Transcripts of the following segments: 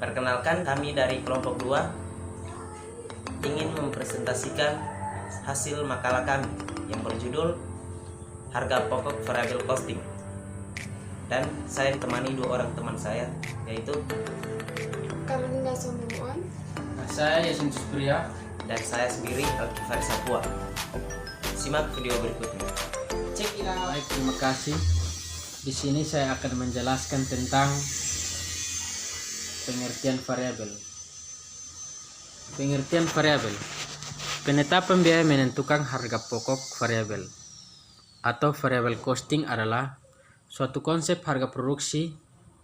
Perkenalkan, kami dari kelompok 2 ingin mempresentasikan hasil makalah kami yang berjudul Harga Pokok Variabel Costing. Dan saya ditemani 2 orang teman saya, yaitu Karolina Somuan, Saya Yasin Pria. dan saya sendiri Alkifari Sapua. Simak video berikutnya. check it out. Baik, terima kasih. Di sini saya akan menjelaskan tentang pengertian variabel. Pengertian variabel. Penetapan biaya menentukan harga pokok variabel atau variabel costing adalah suatu konsep harga produksi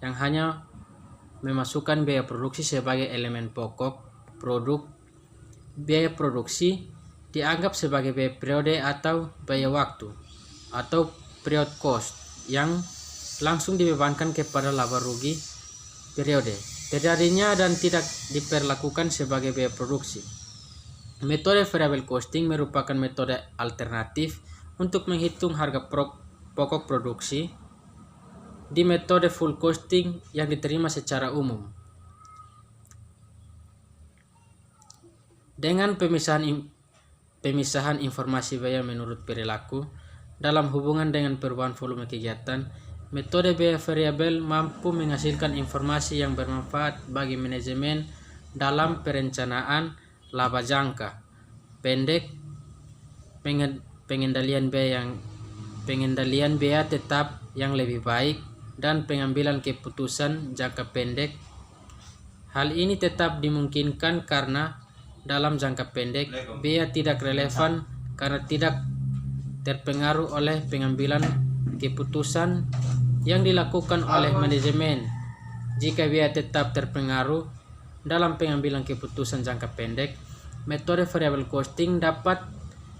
yang hanya memasukkan biaya produksi sebagai elemen pokok produk. Biaya produksi dianggap sebagai biaya periode atau biaya waktu atau period cost yang langsung dibebankan kepada laba rugi periode terjadinya dan tidak diperlakukan sebagai biaya produksi. Metode variable costing merupakan metode alternatif untuk menghitung harga pokok produksi di metode full costing yang diterima secara umum. Dengan pemisahan informasi biaya menurut perilaku dalam hubungan dengan perubahan volume kegiatan, metode biaya variabel mampu menghasilkan informasi yang bermanfaat bagi manajemen dalam perencanaan laba jangka pendek, pengendalian biaya tetap yang lebih baik, dan pengambilan keputusan jangka pendek. Hal ini tetap dimungkinkan karena dalam jangka pendek biaya tidak relevan karena tidak terpengaruh oleh pengambilan keputusan yang dilakukan oleh manajemen. Jika biaya tetap terpengaruh dalam pengambilan keputusan jangka pendek, metode variable costing dapat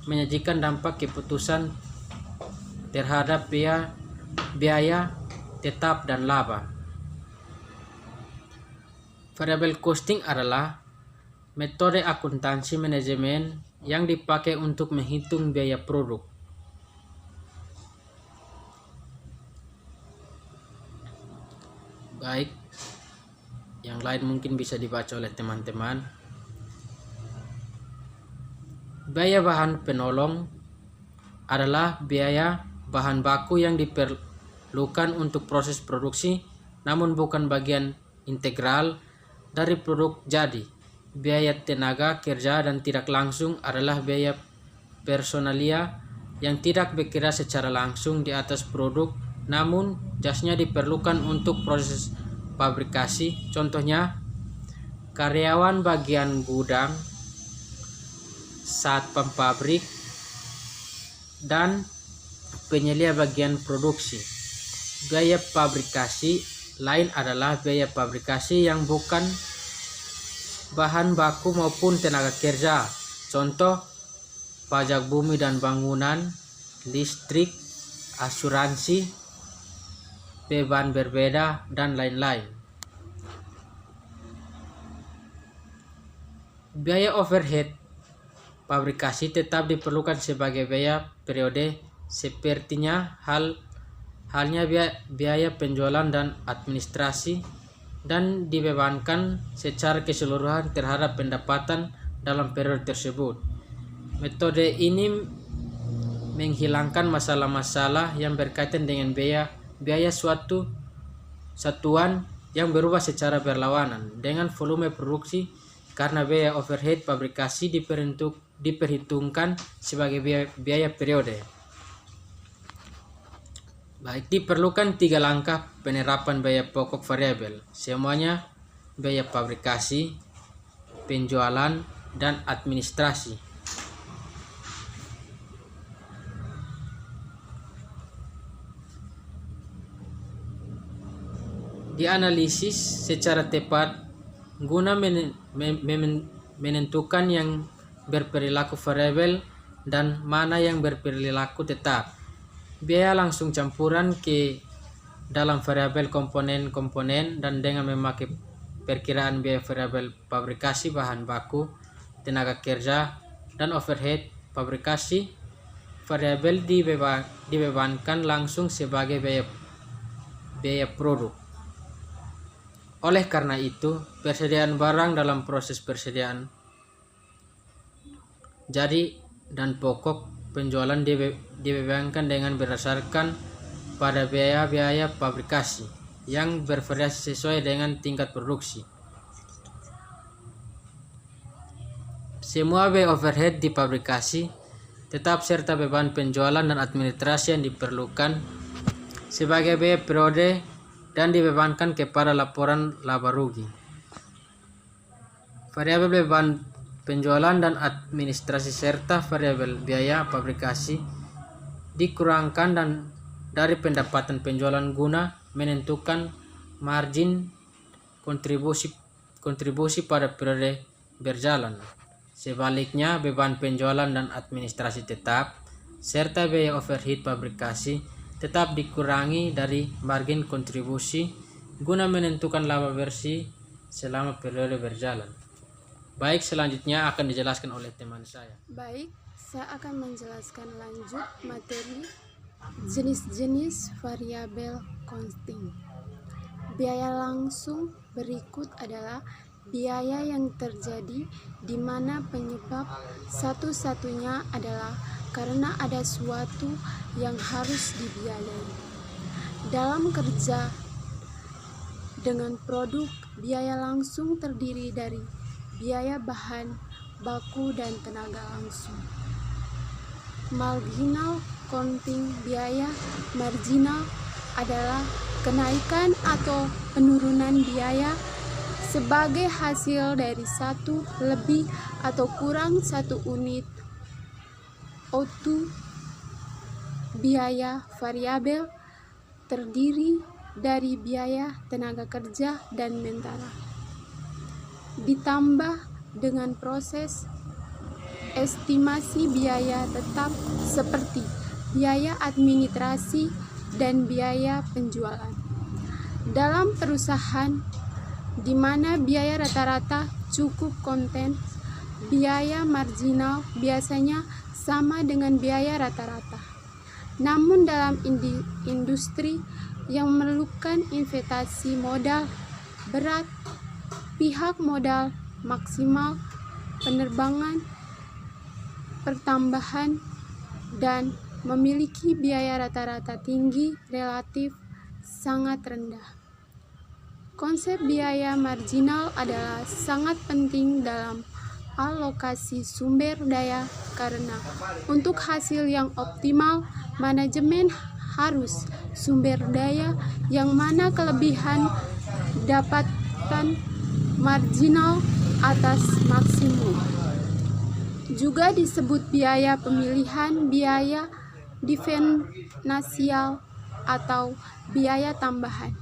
menyajikan dampak keputusan terhadap biaya tetap dan laba. Variable costing adalah metode akuntansi manajemen yang dipakai untuk menghitung biaya produk. Baik, yang lain mungkin bisa dibaca oleh teman-teman. Biaya bahan penolong adalah biaya bahan baku yang diperlukan untuk proses produksi namun bukan bagian integral dari produk jadi. Biaya tenaga kerja dan tidak langsung adalah biaya personalia yang tidak bekerja secara langsung di atas produk namun jasnya diperlukan untuk proses fabrikasi. Contohnya, karyawan bagian gudang, satpam pabrik, dan penyelia bagian produksi. Biaya fabrikasi lain adalah biaya fabrikasi yang bukan bahan baku maupun tenaga kerja. Contoh, pajak bumi dan bangunan, listrik, asuransi, beban berbeda, dan lain-lain. Biaya overhead fabrikasi tetap diperlukan sebagai biaya periode, sepertinya halnya biaya penjualan dan administrasi, dan dibebankan secara keseluruhan terhadap pendapatan dalam periode tersebut. Metode ini menghilangkan masalah-masalah yang berkaitan dengan biaya suatu satuan yang berubah secara berlawanan dengan volume produksi karena biaya overhead fabrikasi diperhitungkan sebagai biaya periode. Baik, diperlukan 3 langkah penerapan biaya pokok variabel. Semuanya biaya fabrikasi, penjualan, dan administrasi. Dianalisis secara tepat guna menentukan yang berperilaku variabel dan mana yang berperilaku tetap. Biaya langsung campuran ke dalam variabel komponen-komponen dan dengan memakai perkiraan biaya variabel fabrikasi bahan baku, tenaga kerja, dan overhead fabrikasi. Variabel dibebankan langsung sebagai biaya produk. Oleh karena itu, persediaan barang dalam proses persediaan jadi dan pokok penjualan dibebankan dengan berdasarkan pada biaya-biaya fabrikasi yang bervariasi sesuai dengan tingkat produksi. Semua biaya overhead di fabrikasi tetap serta beban penjualan dan administrasi yang diperlukan sebagai biaya periode dan dibebankan kepada laporan laba rugi. Variabel beban penjualan dan administrasi serta variabel biaya fabrikasi dikurangkan dan dari pendapatan penjualan guna menentukan margin kontribusi pada periode berjalan. Sebaliknya, beban penjualan dan administrasi tetap serta biaya overhead fabrikasi tetap dikurangi dari margin kontribusi guna menentukan laba bersih selama periode berjalan. Baik, selanjutnya akan dijelaskan oleh teman saya. Baik, saya akan menjelaskan lanjut materi jenis-jenis variabel costing. Biaya langsung berikut adalah biaya yang terjadi di mana penyebab satu-satunya adalah karena ada suatu yang harus dibiayai. Dalam kerja dengan produk, biaya langsung terdiri dari biaya bahan baku dan tenaga langsung. Marginal costing, biaya marginal adalah kenaikan atau penurunan biaya sebagai hasil dari satu lebih atau kurang satu unit output. Biaya variabel terdiri dari biaya tenaga kerja dan mentara, ditambah dengan proses estimasi biaya tetap seperti biaya administrasi dan biaya penjualan. Dalam perusahaan di mana biaya rata-rata cukup konten, biaya marginal biasanya sama dengan biaya rata-rata. Namun dalam industri yang memerlukan investasi modal berat, pihak modal maksimal, penerbangan, pertambahan, dan memiliki biaya rata-rata tinggi relatif sangat rendah. Konsep biaya marginal adalah sangat penting dalam alokasi sumber daya karena untuk hasil yang optimal, manajemen harus sumber daya yang mana kelebihan dapatkan marginal atas maksimum. Juga disebut biaya pemilihan, biaya diferensial, atau biaya tambahan.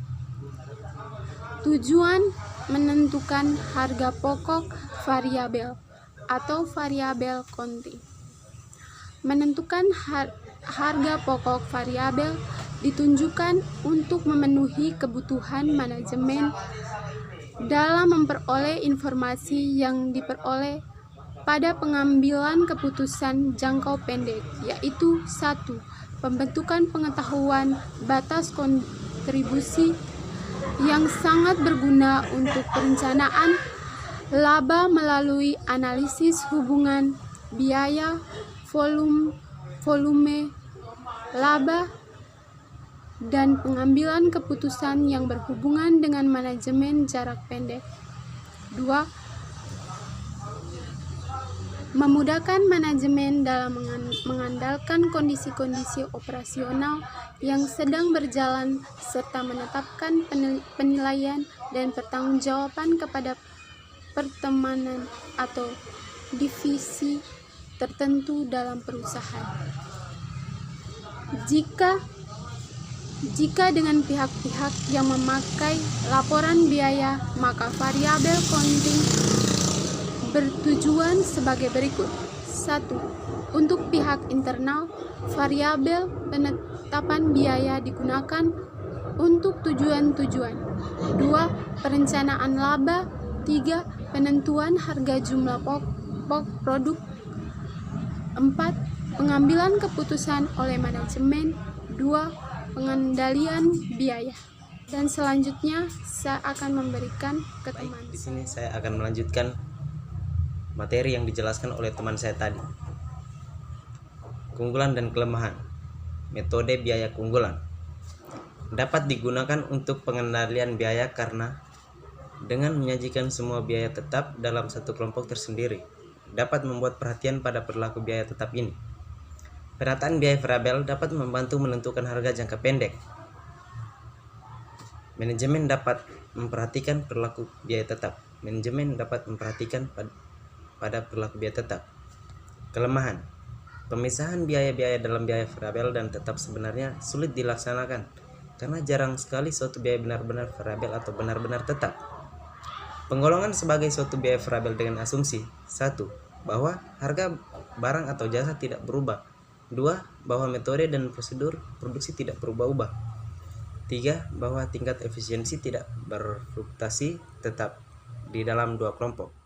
Tujuan menentukan harga pokok variabel atau variabel costing. Menentukan harga pokok variabel ditunjukkan untuk memenuhi kebutuhan manajemen dalam memperoleh informasi yang diperoleh pada pengambilan keputusan jangkau pendek, yaitu 1. Pembentukan pengetahuan batas kontribusi yang sangat berguna untuk perencanaan laba melalui analisis hubungan biaya volume laba dan pengambilan keputusan yang berhubungan dengan manajemen jarak pendek. 2. Memudahkan manajemen dalam mengandalkan kondisi-kondisi operasional yang sedang berjalan serta menetapkan penilaian dan pertanggungjawaban kepada pertemanan atau divisi tertentu dalam perusahaan. Jika dengan pihak-pihak yang memakai laporan biaya, maka variabel costing bertujuan sebagai berikut. 1. Untuk pihak internal, variabel penetapan biaya digunakan untuk tujuan-tujuan. 2. Perencanaan laba. 3. Penentuan harga jumlah pokok produk. 4. Pengambilan keputusan oleh manajemen. 2. Pengendalian biaya. Dan selanjutnya saya akan memberikan ke Baik, teman di sini saya akan melanjutkan materi yang dijelaskan oleh teman saya tadi. Keunggulan dan kelemahan. Metode biaya keunggulan dapat digunakan untuk pengendalian biaya karena dengan menyajikan semua biaya tetap dalam satu kelompok tersendiri dapat membuat perhatian pada perilaku biaya tetap ini. Penataan biaya variabel dapat membantu menentukan harga jangka pendek. Manajemen dapat memperhatikan perilaku biaya tetap. Manajemen dapat memperhatikan pada perilaku biaya tetap. Kelemahan. Pemisahan biaya-biaya dalam biaya variabel dan tetap sebenarnya sulit dilaksanakan karena jarang sekali suatu biaya benar-benar variabel atau benar-benar tetap. Penggolongan sebagai suatu biaya variabel dengan asumsi: 1. Bahwa harga barang atau jasa tidak berubah. 2. Bahwa metode dan prosedur produksi tidak berubah-ubah. 3. Bahwa tingkat efisiensi tidak berfluktuasi tetap di dalam dua kelompok.